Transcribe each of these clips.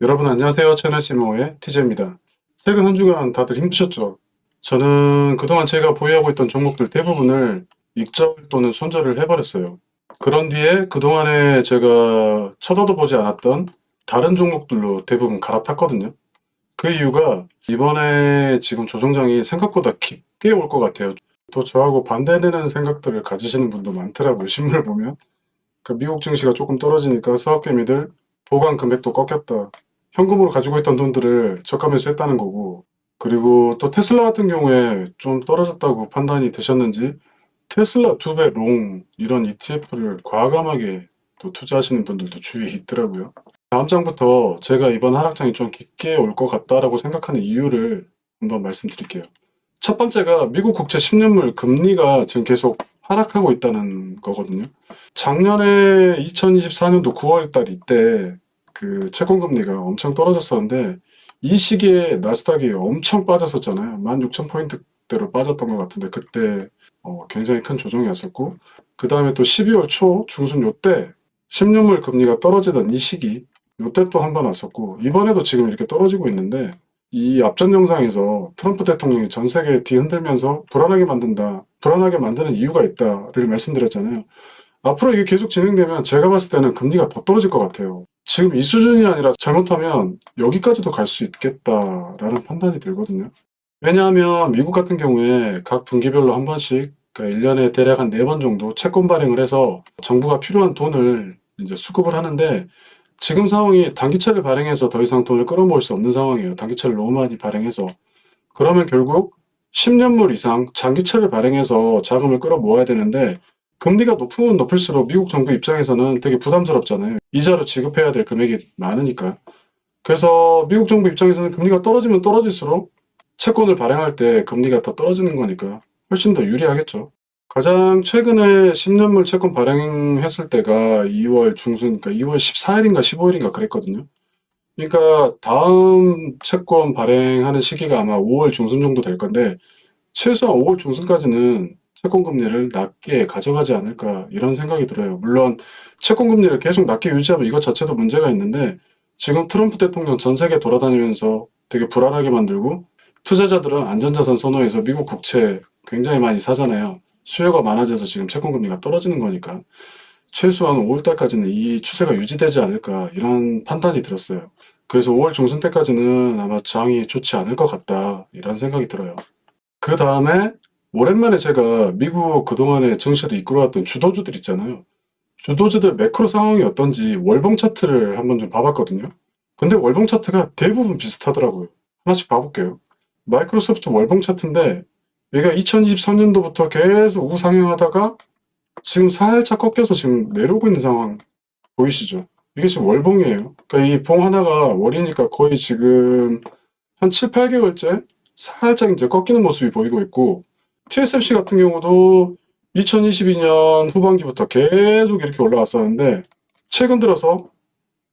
여러분 안녕하세요. 채널 시모의 TJ입니다. 최근 한 주간 다들 힘드셨죠? 저는 그동안 제가 보유하고 있던 종목들 대부분을 익절 또는 손절을 해버렸어요. 그런 뒤에 그동안에 제가 쳐다도 보지 않았던 다른 종목들로 대부분 갈아탔거든요. 그 이유가 이번에 지금 조정장이 생각보다 깊게 올 것 같아요. 또 저하고 반대되는 생각들을 가지시는 분도 많더라고요. 신문을 보면. 그 미국 증시가 조금 떨어지니까 사업개미들 보관 금액도 꺾였다. 현금으로 가지고 있던 돈들을 저가 매수했다는 거고, 그리고 또 테슬라 같은 경우에 좀 떨어졌다고 판단이 되셨는지 테슬라 2배 롱 이런 ETF를 과감하게 또 투자하시는 분들도 주위에 있더라고요. 다음 장부터 제가 이번 하락장이 좀 깊게 올 것 같다라고 생각하는 이유를 한번 말씀드릴게요. 첫 번째가 미국 국채 10년물 금리가 지금 계속 하락하고 있다는 거거든요. 작년에 2024년도 9월 달 이때 그 채권 금리가 엄청 떨어졌었는데 이 시기에 나스닥이 엄청 빠졌었잖아요. 16,000포인트대로 빠졌던 것 같은데 그때 굉장히 큰 조정이었었고, 그 다음에 또 12월 초 중순 요때 10년물 금리가 떨어지던 이 시기 요때 또 한 번 왔었고, 이번에도 지금 이렇게 떨어지고 있는데 이 앞전 영상에서 트럼프 대통령이 전 세계 뒤흔들면서 불안하게 만든다, 불안하게 만드는 이유가 있다를 말씀드렸잖아요. 앞으로 이게 계속 진행되면 제가 봤을 때는 금리가 더 떨어질 것 같아요. 지금 이 수준이 아니라 잘못하면 여기까지도 갈 수 있겠다라는 판단이 들거든요. 왜냐하면 미국 같은 경우에 각 분기별로 한 번씩, 그러니까 1년에 대략 한 4번 정도 채권 발행을 해서 정부가 필요한 돈을 이제 수급을 하는데, 지금 상황이 단기채를 발행해서 더 이상 돈을 끌어모을 수 없는 상황이에요. 단기채를 너무 많이 발행해서. 그러면 결국 10년물 이상 장기채를 발행해서 자금을 끌어모아야 되는데, 금리가 높으면 높을수록 미국 정부 입장에서는 되게 부담스럽잖아요. 이자로 지급해야 될 금액이 많으니까. 그래서 미국 정부 입장에서는 금리가 떨어지면 떨어질수록 채권을 발행할 때 금리가 더 떨어지는 거니까 훨씬 더 유리하겠죠. 가장 최근에 10년물 채권 발행했을 때가 2월 중순, 그러니까 2월 14일인가 15일인가 그랬거든요. 그러니까 다음 채권 발행하는 시기가 아마 5월 중순 정도 될 건데, 최소한 5월 중순까지는 채권 금리를 낮게 가져가지 않을까 이런 생각이 들어요. 물론 채권 금리를 계속 낮게 유지하면 이것 자체도 문제가 있는데, 지금 트럼프 대통령 전 세계 돌아다니면서 되게 불안하게 만들고, 투자자들은 안전자산 선호해서 미국 국채 굉장히 많이 사잖아요. 수요가 많아져서 지금 채권 금리가 떨어지는 거니까 최소한 5월 달까지는 이 추세가 유지되지 않을까 이런 판단이 들었어요. 그래서 5월 중순 때까지는 아마 장이 좋지 않을 것 같다 이런 생각이 들어요. 그 다음에 오랜만에 제가 미국 그동안의 증시를 이끌어왔던 주도주들 있잖아요. 주도주들 매크로 상황이 어떤지 월봉 차트를 한번 좀 봐봤거든요. 근데 월봉 차트가 대부분 비슷하더라고요. 하나씩 봐볼게요. 마이크로소프트 월봉 차트인데 얘가 2023년도부터 계속 우상향하다가 지금 살짝 꺾여서 지금 내려오고 있는 상황 보이시죠? 이게 지금 월봉이에요. 그러니까 이 봉 하나가 월이니까 거의 지금 한 7, 8개월째 살짝 이제 꺾이는 모습이 보이고 있고, TSMC 같은 경우도 2022년 후반기부터 계속 이렇게 올라왔었는데 최근 들어서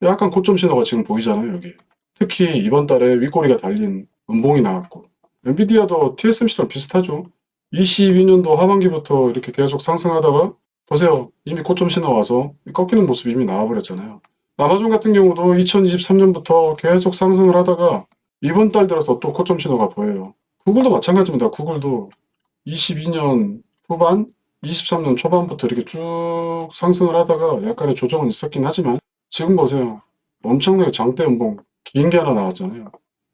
약간 고점 신호가 지금 보이잖아요, 여기. 특히 이번 달에 윗꼬리가 달린 음봉이 나왔고, 엔비디아도 TSMC랑 비슷하죠. 22년도 하반기부터 이렇게 계속 상승하다가 보세요. 이미 고점 신호 와서 꺾이는 모습이 이미 나와버렸잖아요. 아마존 같은 경우도 2023년부터 계속 상승을 하다가 이번 달 들어서 또 고점 신호가 보여요. 구글도 마찬가지입니다. 구글도 22년 후반, 23년 초반부터 이렇게 쭉 상승을 하다가 약간의 조정은 있었긴 하지만 지금 보세요. 엄청나게 장대 음봉 긴 게 하나 나왔잖아요.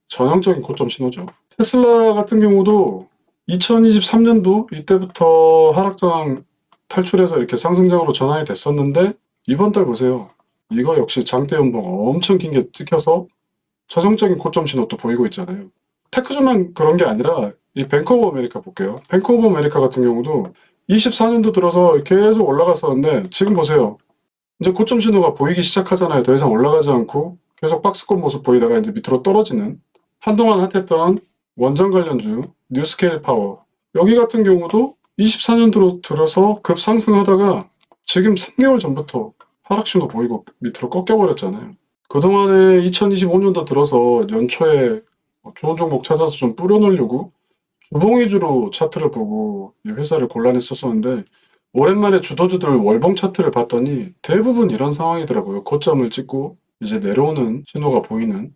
전형적인 고점 신호죠. 테슬라 같은 경우도 2023년도 이때부터 하락장 탈출해서 이렇게 상승장으로 전환이 됐었는데 이번 달 보세요. 이거 역시 장대 음봉 엄청 긴 게 찍혀서 전형적인 고점 신호 또 보이고 있잖아요. 테크주만 그런 게 아니라 이 뱅크 오브 아메리카 볼게요. 뱅크 오브 아메리카 같은 경우도 24년도 들어서 계속 올라갔었는데 지금 보세요. 이제 고점 신호가 보이기 시작하잖아요. 더 이상 올라가지 않고 계속 박스권 모습 보이다가 이제 밑으로 떨어지는, 한동안 핫했던 원전 관련주 뉴스케일 파워, 여기 같은 경우도 24년도로 들어서 급상승하다가 지금 3개월 전부터 하락 신호 보이고 밑으로 꺾여버렸잖아요. 그동안에 2025년도 들어서 연초에 좋은 종목 찾아서 좀 뿌려놓으려고 주봉 위주로 차트를 보고 이 회사를 골라냈었었는데, 오랜만에 주도주들 월봉 차트를 봤더니 대부분 이런 상황이더라고요. 고점을 찍고 이제 내려오는 신호가 보이는.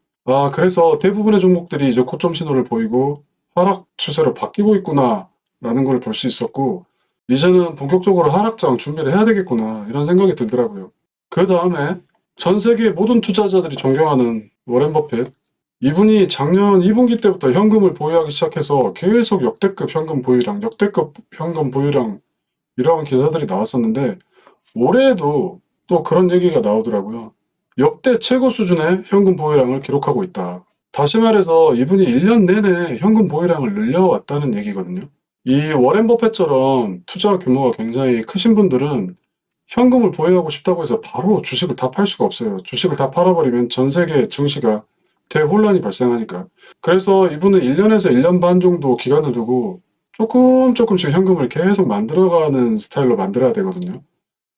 그래서 대부분의 종목들이 이제 고점 신호를 보이고 하락 추세로 바뀌고 있구나라는 걸 볼 수 있었고, 이제는 본격적으로 하락장 준비를 해야 되겠구나 이런 생각이 들더라고요. 그 다음에 전 세계 모든 투자자들이 존경하는 워렌 버핏. 이분이 작년 2분기 때부터 현금을 보유하기 시작해서 계속 역대급 현금 보유량, 역대급 현금 보유량 이런 기사들이 나왔었는데, 올해에도 또 그런 얘기가 나오더라고요. 역대 최고 수준의 현금 보유량을 기록하고 있다. 다시 말해서 이분이 1년 내내 현금 보유량을 늘려왔다는 얘기거든요. 이 워렌 버핏처럼 투자 규모가 굉장히 크신 분들은 현금을 보유하고 싶다고 해서 바로 주식을 다 팔 수가 없어요. 주식을 다 팔아버리면 전 세계 증시가 대혼란이 발생하니까. 그래서 이분은 1년에서 1년 반 정도 기간을 두고 조금씩 현금을 계속 만들어가는 스타일로 만들어야 되거든요.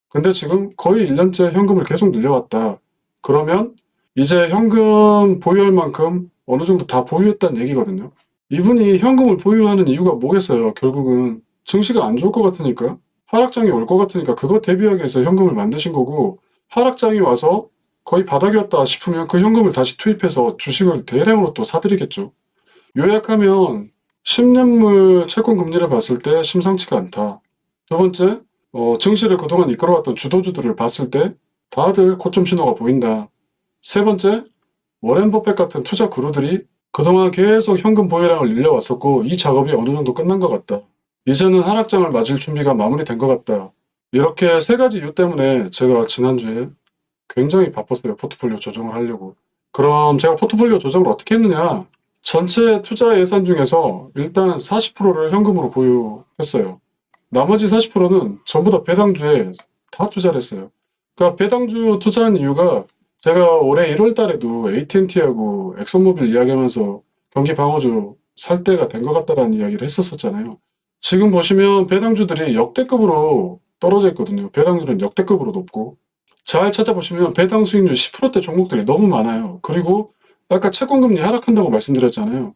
근데 지금 거의 1년째 현금을 계속 늘려왔다. 그러면 이제 현금 보유할 만큼 어느 정도 다 보유했다는 얘기거든요. 이분이 현금을 보유하는 이유가 뭐겠어요? 결국은 증시가 안 좋을 것 같으니까, 하락장이 올 것 같으니까 그거 대비하기 위해서 현금을 만드신 거고, 하락장이 와서 거의 바닥이었다 싶으면 그 현금을 다시 투입해서 주식을 대량으로 또 사들이겠죠. 요약하면 10년물 채권 금리를 봤을 때 심상치가 않다. 두 번째, 증시를 그동안 이끌어왔던 주도주들을 봤을 때 다들 고점 신호가 보인다. 세 번째, 워렌 버핏 같은 투자 그루들이 그동안 계속 현금 보유량을 늘려왔었고 이 작업이 어느 정도 끝난 것 같다. 이제는 하락장을 맞을 준비가 마무리된 것 같다. 이렇게 세 가지 이유 때문에 제가 지난주에 굉장히 바빴어요. 포트폴리오 조정을 하려고. 그럼 제가 포트폴리오 조정을 어떻게 했느냐? 전체 투자 예산 중에서 일단 40%를 현금으로 보유했어요. 나머지 40%는 전부 다 배당주에 다 투자를 했어요. 그러니까 배당주 투자한 이유가, 제가 올해 1월 달에도 AT&T하고 엑슨모빌 이야기하면서 경기 방어주 살 때가 된 것 같다라는 이야기를 했었잖아요. 지금 보시면 배당주들이 역대급으로 떨어져 있거든요. 배당률은 역대급으로 높고, 잘 찾아보시면 배당 수익률 10%대 종목들이 너무 많아요. 그리고 아까 채권금리 하락한다고 말씀드렸잖아요.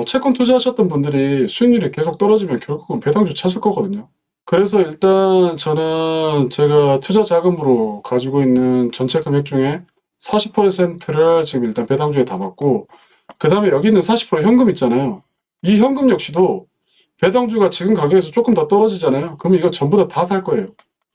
채권 투자하셨던 분들이 수익률이 계속 떨어지면 결국은 배당주 찾을 거거든요. 그래서 일단 저는 제가 투자 자금으로 가지고 있는 전체 금액 중에 40%를 지금 일단 배당주에 담았고, 그 다음에 여기 있는 40% 현금 있잖아요. 이 현금 역시도 배당주가 지금 가격에서 조금 더 떨어지잖아요. 그럼 이거 전부 다 살 거예요.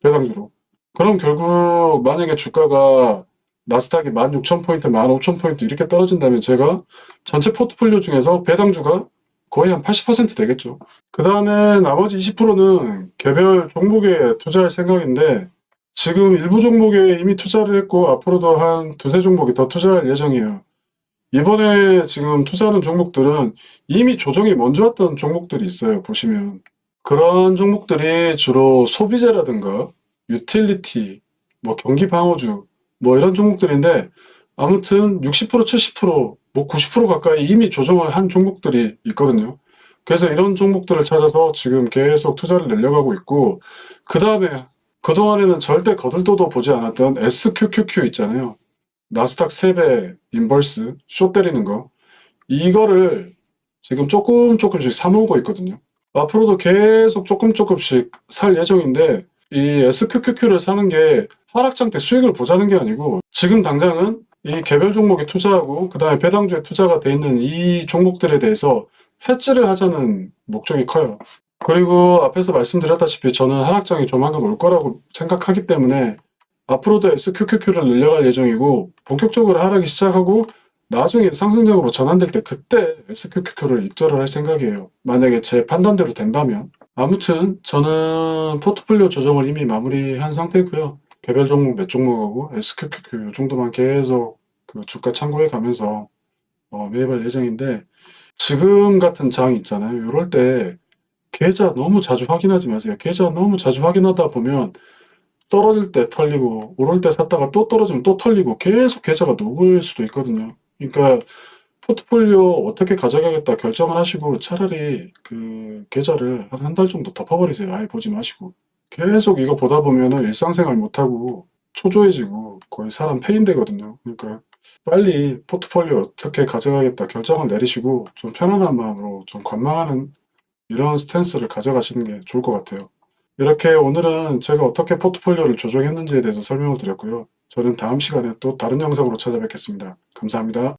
배당주로. 그럼 결국 만약에 주가가 나스닥이 16,000포인트, 15,000포인트 이렇게 떨어진다면 제가 전체 포트폴리오 중에서 배당주가 거의 한 80% 되겠죠. 그 다음에 나머지 20%는 개별 종목에 투자할 생각인데, 지금 일부 종목에 이미 투자를 했고 앞으로도 한 두세 종목이 더 투자할 예정이에요. 이번에 지금 투자하는 종목들은 이미 조정이 먼저 왔던 종목들이 있어요. 보시면 그런 종목들이 주로 소비재라든가 유틸리티, 뭐 경기 방어주, 뭐 이런 종목들인데, 아무튼 60%, 70%, 뭐 90% 가까이 이미 조정을 한 종목들이 있거든요. 그래서 이런 종목들을 찾아서 지금 계속 투자를 늘려가고 있고, 그 다음에 그동안에는 절대 거들떠도 보지 않았던 SQQQ 있잖아요. 나스닥 3배 인버스, 쇼 때리는 거. 이거를 지금 조금씩 사모으고 있거든요. 앞으로도 계속 조금씩 살 예정인데, 이 SQQQ를 사는 게 하락장 때 수익을 보자는 게 아니고, 지금 당장은 이 개별 종목에 투자하고 그 다음에 배당주에 투자가 돼 있는 이 종목들에 대해서 해지를 하자는 목적이 커요. 그리고 앞에서 말씀드렸다시피 저는 하락장이 조만간 올 거라고 생각하기 때문에 앞으로도 SQQQ를 늘려갈 예정이고, 본격적으로 하락이 시작하고 나중에 상승장으로 전환될 때 그때 SQQQ를 입절을 할 생각이에요. 만약에 제 판단대로 된다면. 아무튼 저는 포트폴리오 조정을 이미 마무리한 상태고요. 개별 종목 몇 종목하고 SQQQ 이 정도만 계속 그 주가 참고해 가면서 매입할 예정인데, 지금 같은 장 있잖아요. 이럴 때 계좌 너무 자주 확인하지 마세요. 계좌 너무 자주 확인하다 보면 떨어질 때 털리고 오를 때 샀다가 또 떨어지면 또 털리고 계속 계좌가 녹을 수도 있거든요. 그러니까 포트폴리오 어떻게 가져가겠다 결정을 하시고 차라리 그 계좌를 한 달 정도 덮어버리세요. 아예 보지 마시고. 계속 이거 보다 보면은 일상생활 못하고 초조해지고 거의 사람 폐인되거든요. 그러니까 빨리 포트폴리오 어떻게 가져가겠다 결정을 내리시고 좀 편안한 마음으로 좀 관망하는 이런 스탠스를 가져가시는 게 좋을 것 같아요. 이렇게 오늘은 제가 어떻게 포트폴리오를 조정했는지에 대해서 설명을 드렸고요. 저는 다음 시간에 또 다른 영상으로 찾아뵙겠습니다. 감사합니다.